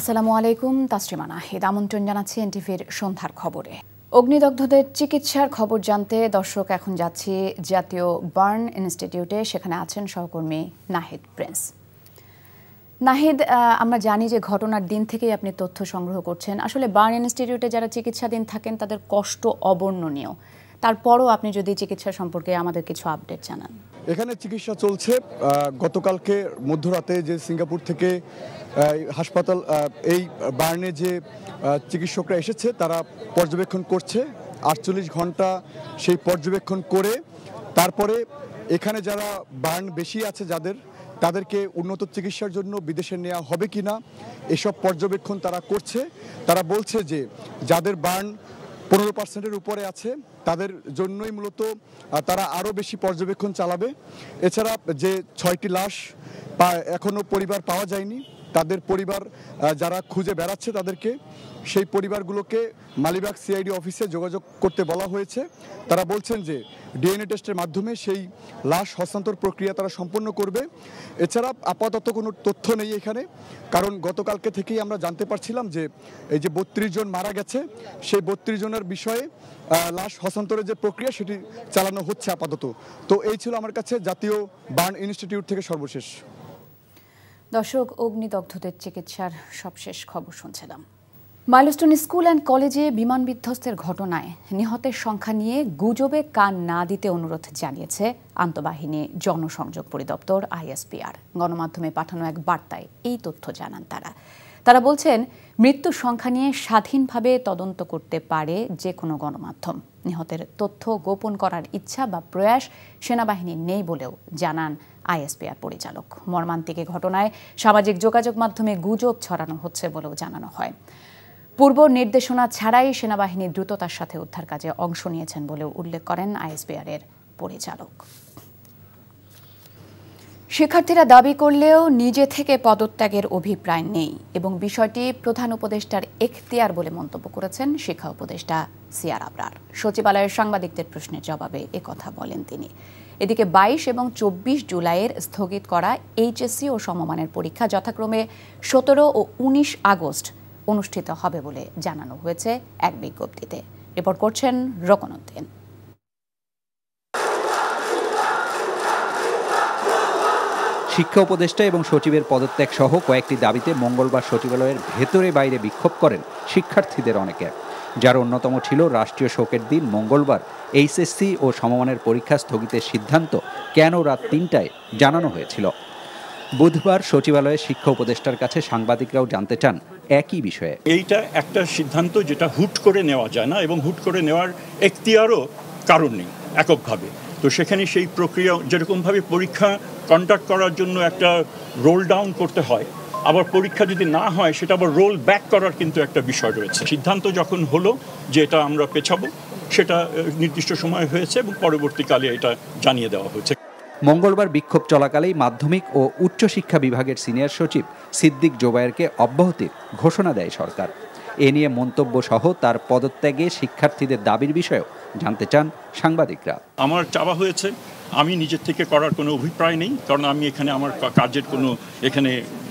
আসসালামু আলাইকুম, তাসরিমা নাহিদ আমন্ত্রণ জানাচ্ছি এনটিভির সন্ধ্যার খবরে। অগ্নিদগ্ধদের চিকিৎসার খবর জানতে দর্শক এখন যাচ্ছি জাতীয় বার্ন ইনস্টিটিউটে। সেখানে আছেন সহকর্মী নাহিদ প্রিন্স। নাহিদ, আমরা জানি যে ঘটনার দিন থেকেই আপনি তথ্য সংগ্রহ করছেন। আসলে বার্ন ইনস্টিটিউটে যারা চিকিৎসাধীন থাকেন তাদের কষ্ট অবর্ণনীয়। তারপরও আপনি যদি চিকিৎসা সম্পর্কে আমাদের কিছু আপডেট জানান। এখানে চিকিৎসা চলছে। গতকালকে মধ্যরাতে যে সিঙ্গাপুর থেকে হাসপাতাল এই বার্নে যে চিকিৎসকরা এসেছে তারা পর্যবেক্ষণ করছে 48 ঘন্টা। সেই পর্যবেক্ষণ করে তারপরে এখানে যারা বার্ন বেশি আছে তাদেরকে উন্নত চিকিৎসার জন্য বিদেশে নেওয়া হবে কিনা এসব পর্যবেক্ষণ তারা করছে। তারা বলছে যে যাদের বার্ন 15%-এর উপরে আছে তাদের জন্যই মূলত তারা আরও বেশি পর্যবেক্ষণ চালাবে। এছাড়া যে 6টি লাশ এখনও পরিবার পাওয়া যায়নি, তাদের পরিবার যারা খুঁজে বেড়াচ্ছে তাদেরকে সেই পরিবারগুলোকে মালিবাগ সিআইডি অফিসে যোগাযোগ করতে বলা হয়েছে। তারা বলছেন যে ডিএনএ টেস্টের মাধ্যমে সেই লাশ হস্তান্তর প্রক্রিয়া তারা সম্পন্ন করবে। এছাড়া আপাতত কোনো তথ্য নেই এখানে, কারণ গতকালকে থেকেই আমরা জানতে পারছিলাম যে এই যে 32 জন মারা গেছে সেই 32 জনের বিষয়ে লাশ হস্তান্তরের যে প্রক্রিয়া সেটি চালানো হচ্ছে আপাতত। তো এই ছিল আমার কাছে জাতীয় বার্ন ইনস্টিটিউট থেকে সর্বশেষ। দর্শক, অগ্নিদগ্ধদের চিকিৎসার সবশেষ খবর শুনছিলাম। মাইলস্টোন স্কুল অ্যান্ড কলেজে বিমান বিধ্বস্তের ঘটনায় নিহতের সংখ্যা নিয়ে গুজবে কান না দিতে অনুরোধ জানিয়েছে আন্তঃবাহিনী জনসংযোগ পরিদপ্তর আইএসপিআর। গণমাধ্যমে পাঠানো এক বার্তায় এই তথ্য জানান তারা বলছেন, মৃত্যুর সংখ্যা নিয়ে স্বাধীনভাবে তদন্ত করতে পারে যে কোনো গণমাধ্যম। নিহতের তথ্য গোপন করার ইচ্ছা বা প্রয়াস সেনাবাহিনীর নেই বলেও জানান আইএসপিআর পরিচালক। মর্মান্তিক ঘটনায় সামাজিক যোগাযোগ মাধ্যমে গুজব ছড়ানো হচ্ছে বলেও জানানো হয়। পূর্ব নির্দেশনা ছাড়াই সেনাবাহিনী দ্রুততার সাথে উদ্ধার কাজে অংশ নিয়েছেন বলেও উল্লেখ করেন আইএসপিআর-এর পরিচালক। শিক্ষার্থীরা দাবি করলেও নিজে থেকে পদত্যাগের অভিপ্রায় নেই এবং বিষয়টি প্রধান উপদেষ্টার এখতিয়ার বলে মন্তব্য করেছেন শিক্ষা উপদেষ্টা সিআর আবরার। সচিবালয়ের সাংবাদিকদের প্রশ্নের জবাবে একথা বলেন তিনি। এদিকে 22 এবং 24 জুলাইয়ের স্থগিত করা এইচএসসি ও সমমানের পরীক্ষা যথাক্রমে 17 ও 19 আগস্ট অনুষ্ঠিত হবে বলে জানানো হয়েছে এক বিজ্ঞপ্তিতে। রিপোর্ট করছেন রকনউদ্দিন। শিক্ষা উপদেষ্টা এবং সচিবের পদত্যাগ সহ কয়েকটি দাবিতে মঙ্গলবার সচিবালয়ের ভেতরে বাইরে বিক্ষোভ করেন শিক্ষার্থীদের অনেকে, যার অন্যতম ছিল রাষ্ট্রীয় শোকের দিন মঙ্গলবার এইচএসসি ও সমমানের পরীক্ষা স্থগিতের সিদ্ধান্ত কেন রাত 3টায় জানানো হয়েছিল। বুধবার সচিবালয়ের শিক্ষা উপদেষ্টার কাছে সাংবাদিকরাও জানতে চান একই বিষয়ে। এইটা একটা সিদ্ধান্ত যেটা হুট করে নেওয়া যায় না এবং হুট করে নেওয়ার এখতিয়ারও কারণ নেই এককভাবে। তো সেখানে সেই প্রক্রিয়া যেরকমভাবে পরীক্ষা কন্ডাক্ট করার জন্য একটা রোল ডাউন করতে হয়, আবার পরীক্ষা যদি না হয় সেটা আবার রোল ব্যাক করার কিন্তু একটা বিষয় রয়েছে। সিদ্ধান্ত যখন হলো যে এটা আমরা পেছাবো, সেটা নির্দিষ্ট সময় হয়েছে এবং পরবর্তীকালে এটা জানিয়ে দেওয়া হয়েছে। মঙ্গলবার বিক্ষোভ চলাকালেই মাধ্যমিক ও উচ্চশিক্ষা বিভাগের সিনিয়র সচিব সিদ্দিক জোবায়েরকে অব্যাহতির ঘোষণা দেয় সরকার। এ নিয়ে মন্তব্য সহ তার পদত্যাগে শিক্ষার্থীদের দাবির বিষয়েও জানতে চান সাংবাদিকরা। আমার চাওয়া হয়েছে, আমি নিজের থেকে করার কোনো অভিপ্রায় নেই, কারণ আমি এখানে আমার কাজের কোনো এখানে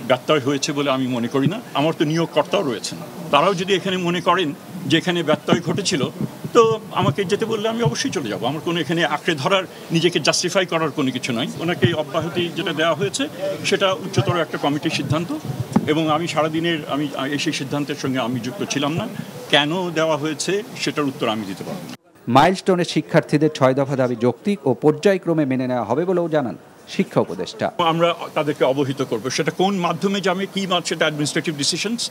ব্যত্যয় হয়েছে বলে আমি মনে করি না। আমার তো নিয়োগকর্তাও রয়েছেন, তারাও যদি এখানে মনে করেন যে এখানে ব্যত্যয় ঘটেছিল তো আমাকে যেতে বললে আমি অবশ্যই চলে যাব। আমার কোনো এখানে আঁকড়ে ধরার, নিজেকে জাস্টিফাই করার কোনো কিছু নয়। ওনাকে অব্যাহতি যেটা দেওয়া হয়েছে সেটা উচ্চতর একটা কমিটির সিদ্ধান্ত এবং আমি সারাদিনের সেই সিদ্ধান্তের সঙ্গে আমি যুক্ত ছিলাম না। কেন দেওয়া হয়েছে সেটার উত্তর আমি দিতে পারব। মাইলস্টোনের শিক্ষার্থীদের 6 দফা দাবি যৌক্তিক ও পর্যায়ক্রমে মেনে নেওয়া হবে বলেও জানান শিক্ষা উপদেষ্টা। আমরা তাদেরকে অবহিত করব, সেটা কোন মাধ্যমে যাবে কি সেটা অ্যাডমিনিস্ট্রেটিভ ডিসিশনস।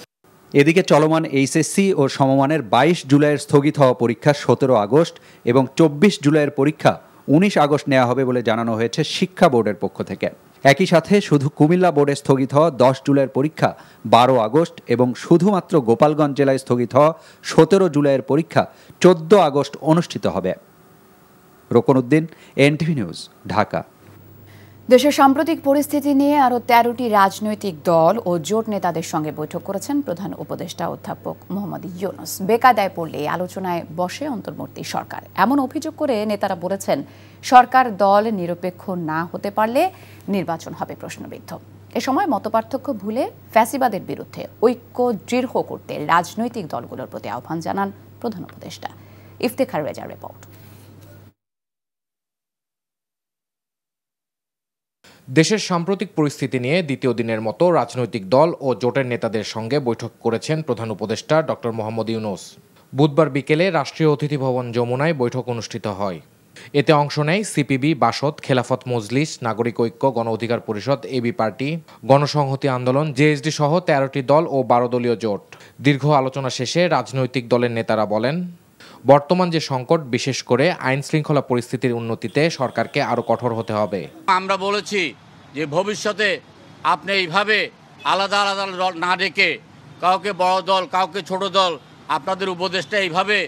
এদিকে চলমান এইচএসসি ও সমমানের 22 জুলাইয়ের স্থগিত হওয়া পরীক্ষা 17 আগস্ট এবং 24 জুলাইয়ের পরীক্ষা 19 আগস্ট নেওয়া হবে বলে জানানো হয়েছে শিক্ষা বোর্ডের পক্ষ থেকে। একই সাথে শুধু কুমিল্লা বোর্ডে স্থগিত হওয়া 10 জুলাইয়ের পরীক্ষা 12 আগস্ট এবং শুধুমাত্র গোপালগঞ্জ জেলায় স্থগিত হওয়া 17 জুলাইয়ের পরীক্ষা 14 আগস্ট অনুষ্ঠিত হবে। রকনউদ্দিন, এনটিভি নিউজ, ঢাকা। দেশের সাম্প্রতিক পরিস্থিতি নিয়ে আরও 13টি রাজনৈতিক দল ও জোট নেতাদের সঙ্গে বৈঠক করেছেন প্রধান উপদেষ্টা অধ্যাপক মোহাম্মদ ইউনূস। বেকায়দায় পড়লে আলোচনায় বসে অন্তর্বর্তী সরকার, এমন অভিযোগ করে নেতারা বলেছেন সরকার দল নিরপেক্ষ না হতে পারলে নির্বাচন হবে প্রশ্নবিদ্ধ। এ সময় মতপার্থক্য ভুলে ফ্যাসিবাদের বিরুদ্ধে ঐক্য দৃঢ় করতে রাজনৈতিক দলগুলোর প্রতি আহ্বান জানান প্রধান উপদেষ্টা। ইফতেখার রেজার রিপোর্ট। দেশের সাম্প্রতিক পরিস্থিতি নিয়ে দ্বিতীয় দিনের মতো রাজনৈতিক দল ও জোটের নেতাদের সঙ্গে বৈঠক করেছেন প্রধান উপদেষ্টা ডক্টর মোহাম্মদ ইউনূস। বুধবার বিকেলে রাষ্ট্রীয় অতিথি ভবন যমুনায় বৈঠক অনুষ্ঠিত হয়। এতে অংশ নেয় সিপিবি, বাসদ, খেলাফত মজলিস, নাগরিক ঐক্য, গণ অধিকার পরিষদ, এবি পার্টি, গণসংহতি আন্দোলন, জেএসডি সহ 13টি দল ও 12 দলীয় জোট। দীর্ঘ আলোচনা শেষে রাজনৈতিক দলের নেতারা বলেন, বর্তমান যে সংকট, বিশেষ করে আইন শৃঙ্খলা পরিস্থিতির উন্নতিতে সরকারকে আরও কঠোর হতে হবে। আমরা বলেছি যে ভবিষ্যতে আপনি এইভাবে আলাদা আলাদা দল না ডেকে, কাউকে বড় দল কাউকে ছোট দল, আপনাদের উপদেষ্টা এইভাবে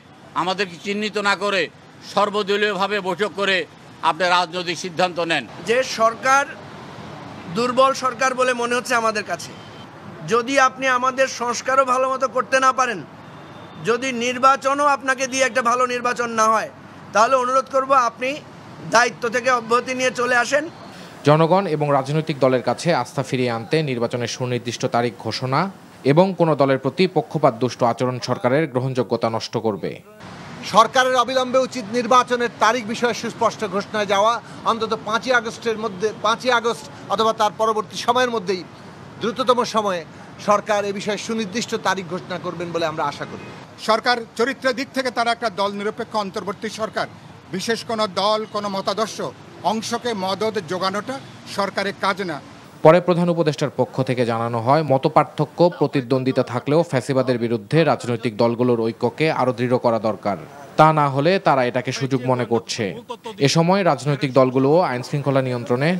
আমাদেরকে চিহ্নিত না করে সর্বদলীয়ভাবে বৈঠক করে আপনি রাজনৈতিক সিদ্ধান্ত নেন। যে সরকার দুর্বল সরকার বলে মনে হচ্ছে আমাদের কাছে, যদি আপনি আমাদের সংস্কারও ভালো মতো করতে না পারেন, যদি নির্বাচনও আপনাকে দিয়ে একটা ভালো নির্বাচন না হয়, তাহলে অনুরোধ করব আপনি দায়িত্ব থেকে অব্যাহতি নিয়ে চলে আসেন। জনগণ এবং রাজনৈতিক দলের কাছে আস্থা ফিরিয়ে আনতে নির্বাচনের সুনির্দিষ্ট তারিখ ঘোষণা এবং কোনো দলের প্রতি পক্ষপাত দুষ্ট আচরণ সরকারের গ্রহণযোগ্যতা নষ্ট করবে। সরকারের অবিলম্বে উচিত নির্বাচনের তারিখ বিষয়ে সুস্পষ্ট ঘোষণা যাওয়া, অন্তত 5ই আগস্ট অথবা তার পরবর্তী সময়ের মধ্যেই দ্রুততম সময়ে সরকার এ বিষয়ে সুনির্দিষ্ট তারিখ ঘোষণা করবেন বলে আমরা আশা করি। সরকার চরিত্রের দিক থেকে তারা একটা দল নিরপেক্ষ অন্তর্বর্তী সরকার, বিশেষ কোনো দল কোনো মতাদর্শ অংশকে মদদ যোগানোটা সরকারের কাজ না। পরে প্রধান উপদেষ্টার পক্ষ থেকে জানানো হয়, মতপার্থক্য প্রতিদ্বন্দ্বিতা থাকলেও ফ্যাসিবাদের বিরুদ্ধে রাজনৈতিক দলগুলোর ঐক্যকে আরও দৃঢ় করা দরকার। তা না হলে তারা এটাকে সুযোগ মনে করছে। এ সময় রাজনৈতিক দলগুলোও আইন শৃঙ্খলা নিয়ন্ত্রণে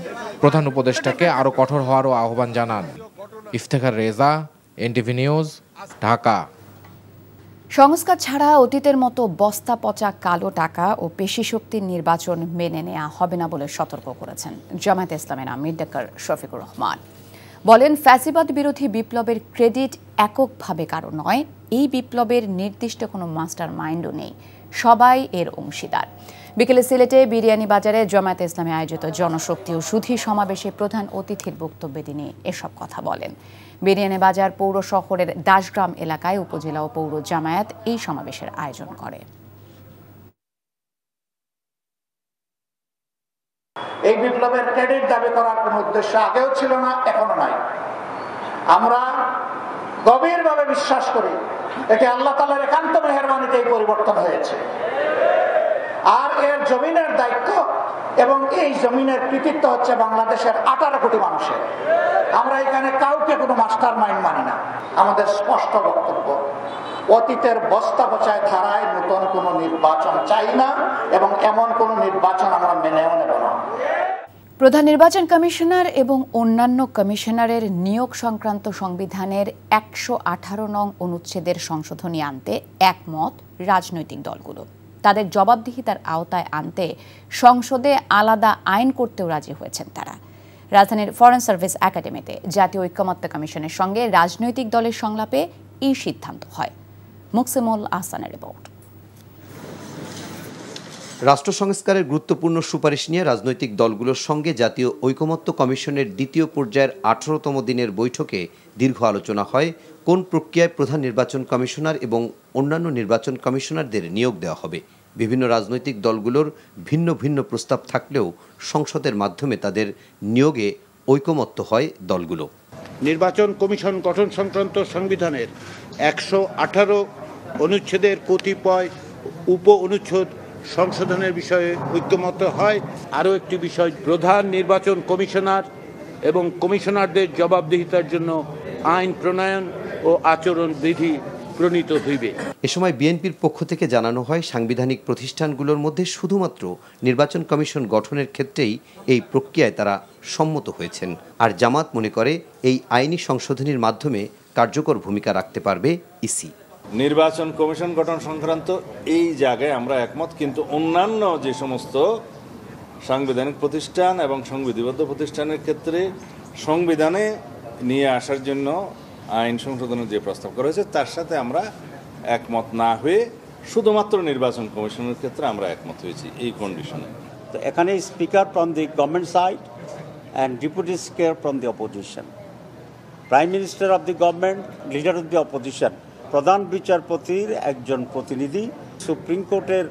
প্রধান উপদেষ্টাকে আরও কঠোর হওয়ারও আহ্বান জানান। Iftekhar Reza, NTV news, Dhaka. সংস্কার ছাড়া অতীতের মতো বস্তা পচা কালো টাকা ও পেশিশক্তির নির্বাচন মেনে নেওয়া হবে না বলে সতর্ক করেছেন জামায়াতে ইসলামের আমির ডক্টর শফিকুর রহমান। বলেন, ফ্যাসিবাদ বিরোধী বিপ্লবের ক্রেডিট এককভাবে কারো নয়, এই বিপ্লবের নির্দিষ্ট কোনো মাস্টার মাইন্ডও নেই, সবাই এর অংশীদার। বিকেলে সিলেটে বিরিয়ানি বাজারে জামায়াতে ইসলামে আয়োজিত জনশক্তি ও সুধী সমাবেশে প্রধান অতিথির বক্তব্যে তিনি এসব কথা বলেন। বিরিয়ানি বাজার পৌর শহরের দাসগ্রাম এলাকায় উপজেলা ও পৌর জামায়াত এই সমাবেশের আয়োজন করে। এই বিপ্লবের ক্রেডিট দাবি করার কোনো উদ্দেশ্য আগেও ছিল না, এখনো নাই। আমরা গভীরভাবে বিশ্বাস করি এটি আল্লাহ তাআলার একান্ত মেহেরবানিতে এই পরিবর্তন হয়েছে। আর এর জমিনের দায়িত্ব এবং এই জমিনের কৃতিত্ব হচ্ছে বাংলাদেশের 18 কোটি মানুষের। আমরা এখানে কাউকে কোনো মাস্টার মাইন্ড মানি না। আমাদের স্পষ্ট বক্তব্য, অতীতের বস্তা পচায় ধারায় নতুন কোনো নির্বাচন চাই না এবং এমন কোনো নির্বাচন আমরা মেনেও নেব না। প্রধান নির্বাচন কমিশনার এবং অন্যান্য কমিশনারের নিয়োগ সংক্রান্ত সংবিধানের 118 নং অনুচ্ছেদের সংশোধনী আনতে একমত রাজনৈতিক দলগুলো। তাদের জবাবদিহিতার আওতায় আনতে সংসদে আলাদা আইন করতেও রাজি হয়েছেন তারা। রাজধানীর ফরেন সার্ভিস একাডেমিতে জাতীয় ঐকমত্য কমিশনের সঙ্গে রাজনৈতিক দলের সংলাপে এই সিদ্ধান্ত হয়। মুকসিমুল আহসানের রিপোর্ট। রাষ্ট্র সংস্কারের গুরুত্বপূর্ণ সুপারিশ নিয়ে রাজনৈতিক দলগুলোর সঙ্গে জাতীয় ঐকমত্য কমিশনের দ্বিতীয় পর্যায়ের 18তম দিনের বৈঠকে দীর্ঘ আলোচনা হয় কোন প্রক্রিয়ায় প্রধান নির্বাচন কমিশনার এবং অন্যান্য নির্বাচন কমিশনারদের নিয়োগ দেওয়া হবে। বিভিন্ন রাজনৈতিক দলগুলোর ভিন্ন ভিন্ন প্রস্তাব থাকলেও সংসদের মাধ্যমে তাদের নিয়োগে ঐকমত্য হয় দলগুলো। নির্বাচন কমিশন গঠন সংক্রান্ত সংবিধানের 118 অনুচ্ছেদের কতিপয় উপ অনুচ্ছেদ সংশোধনের বিষয়ে ঐকমত্য হয়। আরও একটি বিষয়, প্রধান নির্বাচন কমিশনার এবং কমিশনারদের জবাবদিহিতার জন্য আইন প্রণয়ন ও আচরণ বিধি প্রণীত হইবে। এ সময় বিএনপির পক্ষ থেকে জানানো হয়, সাংবিধানিক প্রতিষ্ঠানগুলোর মধ্যে শুধুমাত্র নির্বাচন কমিশন গঠনের ক্ষেত্রেই এই প্রক্রিয়ায় তারা সম্মত হয়েছেন। আর জামাত মনে করে এই আইনি সংশোধনীর মাধ্যমে কার্যকর ভূমিকা রাখতে পারবে ইসি। নির্বাচন কমিশন গঠন সংক্রান্ত এই জায়গায় আমরা একমত, কিন্তু অন্যান্য যে সমস্ত সাংবিধানিক প্রতিষ্ঠান এবং সংবিধিবদ্ধ প্রতিষ্ঠানের ক্ষেত্রে সংবিধানে নিয়ে আসার জন্য আইন সংশোধনের যে প্রস্তাব করা হয়েছে তার সাথে আমরা একমত না হয়ে শুধুমাত্র নির্বাচন কমিশনের ক্ষেত্রে আমরা একমত হয়েছি এই কন্ডিশনে। তো এখানে speaker from the government side and deputy speaker from the opposition. Prime minister of the government, leader of the opposition, প্রধান বিচারপতির একজন প্রতিনিধি, সুপ্রিম কোর্টের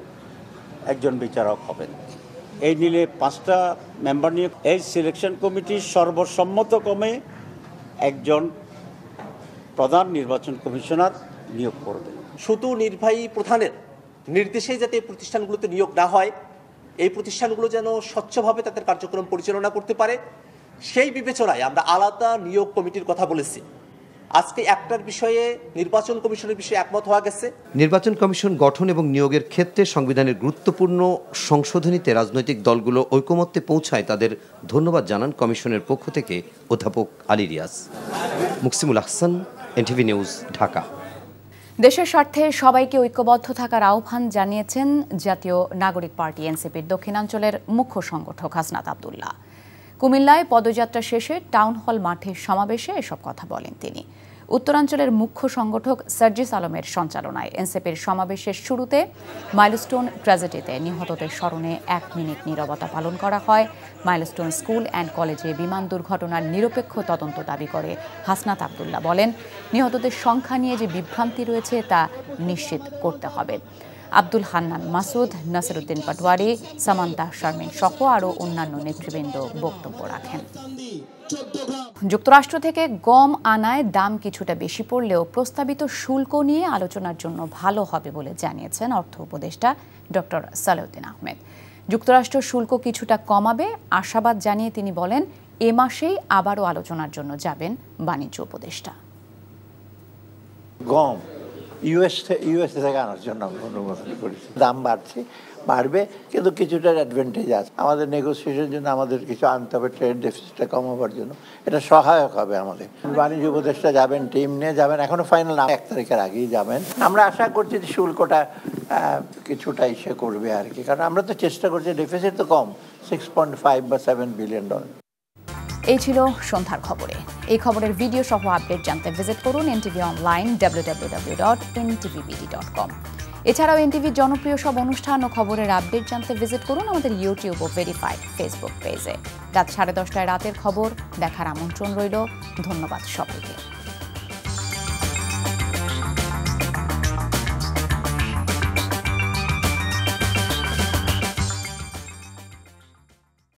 একজন বিচারক হবেন। এই নিয়ে 5টা মেম্বার নিয়ে এই সিলেকশন কমিটির সর্বসম্মতক্রমে একজন প্রধান নির্বাচন কমিশনার নিয়োগ করবেন। শুধু নির্বাহী প্রধানের নির্দেশে যাতে এই প্রতিষ্ঠানগুলোতে নিয়োগ না হয়, এই প্রতিষ্ঠানগুলো যেন স্বচ্ছভাবে তাদের কার্যক্রম পরিচালনা করতে পারে, সেই বিবেচনায় আমরা আলাদা নিয়োগ কমিটির কথা বলেছি। আজকে একটার বিষয়ে নির্বাচন কমিশনের বিষয়ে একমত হওয়া গেছে। নির্বাচন কমিশন গঠন এবং নিয়োগের ক্ষেত্রে সংবিধানের গুরুত্বপূর্ণ সংশোধনীতে রাজনৈতিক দলগুলো ঐকমত্যে পৌঁছায় তাদের ধন্যবাদ জানান কমিশনের পক্ষ থেকে অধ্যাপক আলী রিয়াজ। Muksimul Ahsan, NTV news, Dhaka. দেশের স্বার্থে সবাইকে ঐক্যবদ্ধ থাকার আহ্বান জানিয়েছেন জাতীয় নাগরিক পার্টি এনসিপির দক্ষিণাঞ্চলের মুখ্য সংগঠক হাসনাত আব্দুল্লাহ। কুমিল্লায় পদযাত্রা শেষে টাউন হল মাঠে সমাবেশে এসব কথা বলেন তিনি। উত্তরাঞ্চলের মুখ্য সংগঠক সার্জিস আলমের সঞ্চালনায় এনসিপির সমাবেশের শুরুতে মাইলস্টোন ট্র্যাজেডিতে নিহতদের স্মরণে 1 মিনিট নীরবতা পালন করা হয়। মাইলস্টোন স্কুল অ্যান্ড কলেজে বিমান দুর্ঘটনার নিরপেক্ষ তদন্ত দাবি করে হাসনাত আব্দুল্লাহ বলেন, নিহতদের সংখ্যা নিয়ে যে বিভ্রান্তি রয়েছে তা নিশ্চিত করতে হবে। আব্দুল হান্নান মাসুদ, নাসিরুদ্দিন পাটোয়ারি, সামান্তা শারমিন সহ আরও অন্যান্য নেতৃবৃন্দ বক্তব্য রাখেন। যুক্তরাষ্ট্র থেকে গম আনায় দাম কিছুটা বেশি পড়লেও প্রস্তাবিত শুল্ক নিয়ে আলোচনার জন্য ভালো হবে বলে জানিয়েছেন অর্থ উপদেষ্টা ডক্টর সালেউদ্দিন আহমেদ। যুক্তরাষ্ট্র শুল্ক কিছুটা কমাবে আশাবাদ জানিয়ে তিনি বলেন, এ মাসেই আবারও আলোচনার জন্য যাবেন বাণিজ্য উপদেষ্টা। গম ইউএস থেকে আনার জন্য আমরা অনুমোদন করেছি। দাম বাড়বে, কিন্তু কিছুটা অ্যাডভান্টেজ আছে। আমাদের নেগোসিয়েশনের জন্য আমাদের কিছু আনতে হবে, ট্রেড ডেফিসিটটা কমাবার জন্য এটা সহায়ক হবে আমাদের। বাণিজ্য উপদেষ্টা যাবেন, টিম নিয়ে যাবেন, এখনো ফাইনাল না, 1 তারিখের আগেই যাবেন। আমরা আশা করছি যে শুল্কটা কিছুটা ইসে করবে আর কি, কারণ আমরা তো চেষ্টা করছি, ডেফিসিট তো কম, $6.5 বা $7 বিলিয়ন। এই ছিল সন্ধ্যার খবরে। এই খবরের ভিডিও সহ আপডেট জানতে ভিজিট করুন এনটিভি অনলাইন www.ntvbd.com। এছাড়াও এনটিভির জনপ্রিয় সব অনুষ্ঠান ও খবরের আপডেট জানতে ভিজিট করুন আমাদের ইউটিউব ও ভেরিফাইড ফেসবুক পেজে। রাত 10:30টায় রাতের খবর দেখার আমন্ত্রণ রইল। ধন্যবাদ সবাইকে।